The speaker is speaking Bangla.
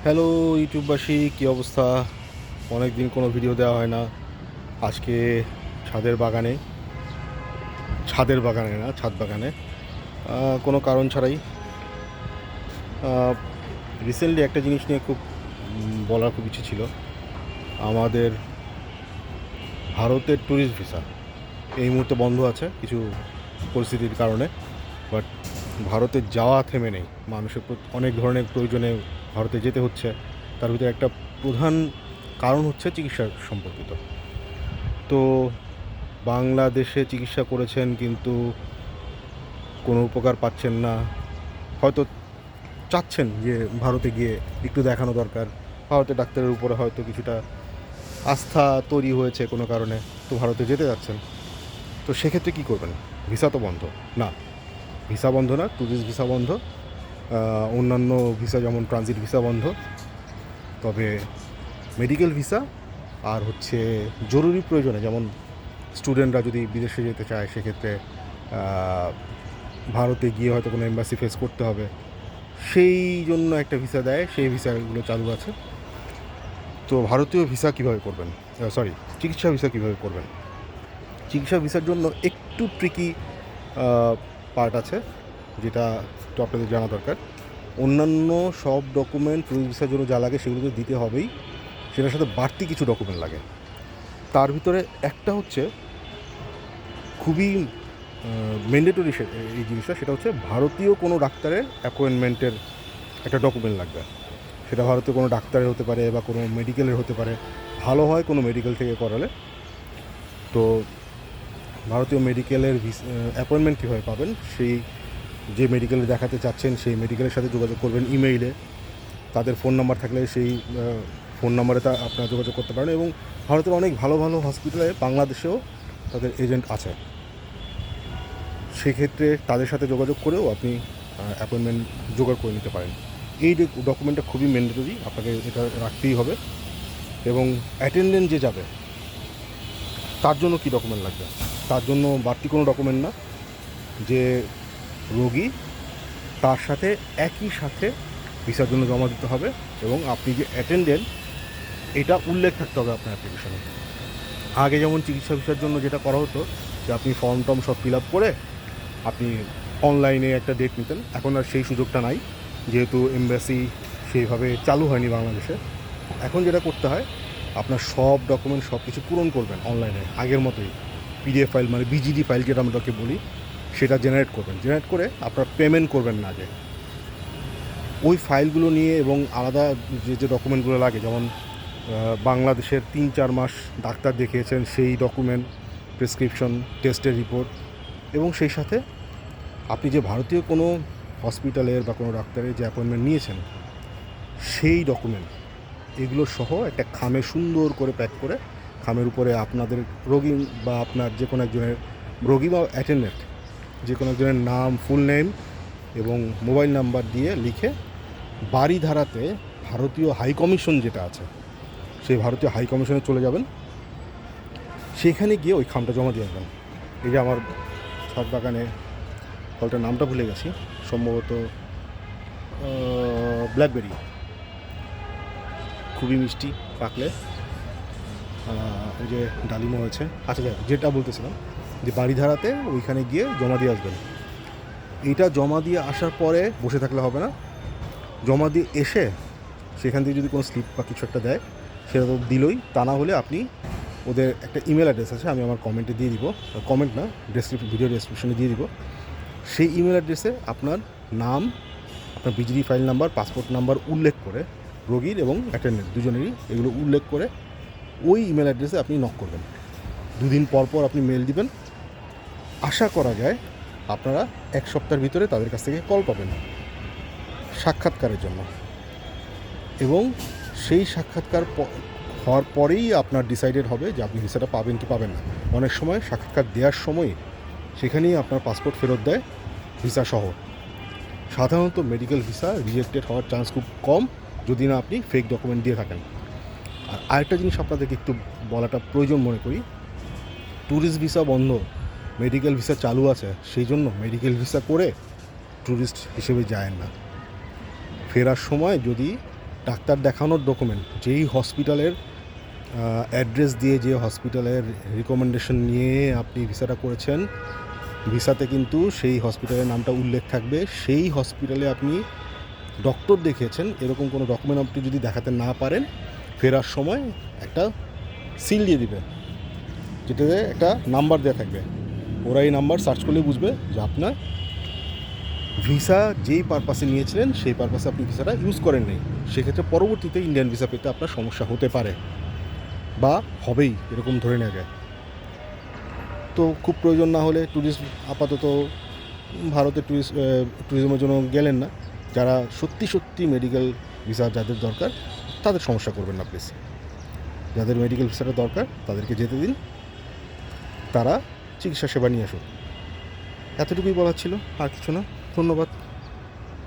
হ্যালো ইউটিউববাসী, কী অবস্থা? অনেক দিন কোনো ভিডিও দেওয়া হয় না। আজকে ছাদের বাগানে, না, ছাদ বাগানে কোনো কারণ ছাড়াই রিসেন্টলি একটা জিনিস নিয়ে খুব বলার খুব ইচ্ছে ছিল। আমাদের ভারতের ট্যুরিস্ট ভিসা এই মুহূর্তে বন্ধ আছে কিছু পরিস্থিতির কারণে, বাট ভারতে যাওয়া থেমে নেই। মানুষের অনেক ধরনের প্রয়োজনে ভারতে যেতে হচ্ছে। তার ভিতরে একটা প্রধান কারণ হচ্ছে চিকিৎসা সম্পর্কিত। তো বাংলাদেশে চিকিৎসা করেছেন কিন্তু কোনো উপকার পাচ্ছেন না, হয়তো চাচ্ছেন যে ভারতে গিয়ে একটু দেখানো দরকার, ভারতের ডাক্তারের উপরে হয়তো কিছুটা আস্থা তৈরি হয়েছে কোনো কারণে, তো ভারতে যেতে যাচ্ছেন। তো সেক্ষেত্রে কী করবেন? ভিসা তো বন্ধ না, ভিসা বন্ধ না, ট্যুরিস্ট ভিসা বন্ধ, অন্যান্য ভিসা যেমন ট্রানজিট ভিসা বন্ধ, তবে মেডিকেল ভিসা আর হচ্ছে জরুরি প্রয়োজনে, যেমন স্টুডেন্টরা যদি বিদেশে যেতে চায় সেক্ষেত্রে ভারতে গিয়ে হয়তো কোনো এম্বাসি ফেস করতে হবে, সেই জন্য একটা ভিসা দেয়, সেই ভিসাগুলো চালু আছে। তো ভারতীয় ভিসা কীভাবে করবেন, চিকিৎসা ভিসা কীভাবে করবেন? চিকিৎসা ভিসার জন্য একটু ট্রিকি পার্ট আছে, যেটা তো আপনাদের জানা দরকার। অন্যান্য সব ডকুমেন্ট ট্যুরিস্ট ভিসার জন্য যা লাগে সেগুলো তো দিতে হবেই, সেটার সাথে বাড়তি কিছু ডকুমেন্ট লাগে। তার ভিতরে একটা হচ্ছে খুবই ম্যান্ডেটরি এই জিনিসটা, সেটা হচ্ছে ভারতীয় কোনো ডাক্তারের অ্যাপয়েন্টমেন্টের একটা ডকুমেন্ট লাগবে। সেটা ভারতীয় কোনো ডাক্তারের হতে পারে বা কোনো মেডিকেলের হতে পারে। ভালো হয় কোনো মেডিকেল থেকে করালে। তো ভারতীয় মেডিকেলের অ্যাপয়েন্টমেন্ট কীভাবে পাবেন? সেই যে মেডিকেলে দেখাতে চাচ্ছেন সেই মেডিকেলের সাথে যোগাযোগ করবেন ইমেইলে। তাদের ফোন নাম্বার থাকলে সেই ফোন নাম্বারে আপনারা যোগাযোগ করতে পারেন। এবং ভারতের অনেক ভালো ভালো হসপিটালে বাংলাদেশেও তাদের এজেন্ট আছে, সেক্ষেত্রে তাদের সাথে যোগাযোগ করেও আপনি অ্যাপয়েন্টমেন্ট জোগাড় করে নিতে পারেন। এই ডকুমেন্টটা খুবই ম্যান্ডেটরি, আপনাকে এটা রাখতেই হবে। এবং অ্যাটেন্ডেন্ট যে যাবে তার জন্য কী ডকুমেন্ট লাগবে? তার জন্য বাড়তি কোনো ডকুমেন্ট না, যে রোগী তার সাথে একই সাথে ভিসার জন্য জমা দিতে হবে, এবং আপনি যে অ্যাটেন্ডেন্ট এটা উল্লেখ থাকতে হবে আপনার অ্যাপ্লিকেশনে। আগে যেমন চিকিৎসা ভিসার জন্য যেটা করা হতো, যে আপনি ফর্ম টর্ম সব ফিল আপ করে আপনি অনলাইনে একটা ডেট নিতেন, এখন আর সেই সুযোগটা নাই, যেহেতু এমবাসি সেইভাবে চালু হয়নি বাংলাদেশে। এখন যেটা করতে হয়, আপনার সব ডকুমেন্ট সব কিছু পূরণ করবেন অনলাইনে আগের মতোই। পিডিএফ ফাইল মানে বিজিডি ফাইল যেটা আমরাকে বলি, সেটা জেনারেট করবেন। জেনারেট করে আপনার পেমেন্ট করবেন না আগে, ওই ফাইলগুলো নিয়ে এবং আলাদা যে ডকুমেন্টগুলো লাগে, যেমন বাংলাদেশের 3-4 মাস ডাক্তার দেখিয়েছেন সেই ডকুমেন্ট, প্রেসক্রিপশন, টেস্টের রিপোর্ট, এবং সেই সাথে আপনি যে ভারতীয় কোনো হসপিটালের বা কোনো ডাক্তারের যে অ্যাপয়েন্টমেন্ট নিয়েছেন সেই ডকুমেন্ট, এগুলো সহ একটা খামে সুন্দর করে প্যাক করে, খামের উপরে আপনাদের রোগী বা আপনার যে কোনো একজনের রোগী বা অ্যাটেন্ডেন্ট যে কোনো একজনের নাম, ফুল নেম এবং মোবাইল নাম্বার দিয়ে লিখে বারিধারাতে ভারতীয় হাই কমিশন যেটা আছে সেই ভারতীয় হাই কমিশনে চলে যাবেন। সেখানে গিয়ে ওই খামটা জমা দিয়ে আসবেন। এই যে আমার ছাদ বাগানে ফলটার নামটা ভুলে গেছি, সম্ভবত ব্ল্যাকবেরি, খুবই মিষ্টি পাকলে। ওই যে ডালিমও হয়েছে। আচ্ছা যাই, যেটা বলতেছিলাম, যে বাড়িধারাতে ওইখানে গিয়ে জমা দিয়ে আসবেন। এইটা জমা দিয়ে আসার পরে বসে থাকলে হবে না, জমা দিয়ে এসে সেখান থেকে যদি কোনো স্লিপ বা কিছু একটা দেয় সেটা তো দিলই, তা না হলে আপনি ওদের একটা ইমেল অ্যাড্রেস আছে, আমি আমার কমেন্টে দিয়ে দিব, কমেন্ট না, ভিডিও ডেসক্রিপশনে দিয়ে দিব। সেই ইমেল অ্যাড্রেসে আপনার নাম, আপনার BGD file number, passport number উল্লেখ করে, রোগীর এবং অ্যাটেন্ডেন্ট দুজনেরই এগুলো উল্লেখ করে ওই ইমেল অ্যাড্রেসে আপনি নক করবেন। 2 দিন পর পর আপনি মেল দিবেন। আশা করা যায় আপনারা 1 সপ্তাহের ভিতরে তাদের কাছ থেকে কল পাবেন সাক্ষাৎকারের জন্য, এবং সেই সাক্ষাৎকার হওয়ার পরেই আপনার ডিসাইডেড হবে যে আপনি ভিসাটা পাবেন কি পাবেন না। অনেক সময় সাক্ষাৎকার দেওয়ার সময় সেখানেই আপনার পাসপোর্ট ফেরত দেয় ভিসা সহ। সাধারণত মেডিকেল ভিসা রিজেক্টেড হওয়ার চান্স খুব কম, যদি না আপনি ফেক ডকুমেন্ট দিয়ে থাকেন। আর আরেকটা জিনিস আপনাদেরকে একটু বলাটা প্রয়োজন মনে করি, ট্যুরিস্ট ভিসা বন্ধ, মেডিকেল ভিসা চালু আছে, সেই জন্য মেডিকেল ভিসা করে ট্যুরিস্ট হিসেবে যায় না। ফেরার সময় যদি ডাক্তার দেখানোর ডকুমেন্ট, যেই হসপিটালের অ্যাড্রেস দিয়ে, যে হসপিটালের রিকমেন্ডেশন নিয়ে আপনি ভিসাটা করেছেন, ভিসাতে কিন্তু সেই হসপিটালের নামটা উল্লেখ থাকবে। সেই হসপিটালে আপনি ডক্টর দেখিয়েছেন এরকম কোনো ডকুমেন্ট আপনি যদি দেখাতে না পারেন, ফেরার সময় একটা সিল দিয়ে দিবে, যেটাতে একটা নাম্বার দেওয়া থাকবে। ওরা এই নাম্বার সার্চ করলেই বুঝবে যে আপনার ভিসা যেই পারপাসে নিয়েছিলেন সেই পারপাসে আপনি ভিসাটা ইউজ করেন নাই। সেক্ষেত্রে পরবর্তীতে ইন্ডিয়ান ভিসা পেতে আপনার সমস্যা হতে পারে বা হবেই, এরকম ধরে নেওয়া যায়। তো খুব প্রয়োজন না হলে ট্যুরিস্ট আপাতত ভারতে ট্যুরিজমের জন্য গেলেন না। যারা সত্যি সত্যি মেডিকেল ভিসা যাদের দরকার তাদের সমস্যা করবেন না প্লিজ। যাদের মেডিকেল ভিসাটা দরকার তাদেরকে যেতে দিন, তারা চিকিৎসা সেবা নিয়ে আসুন। এতটুকুই বলার ছিল, আর কিছু না। ধন্যবাদ।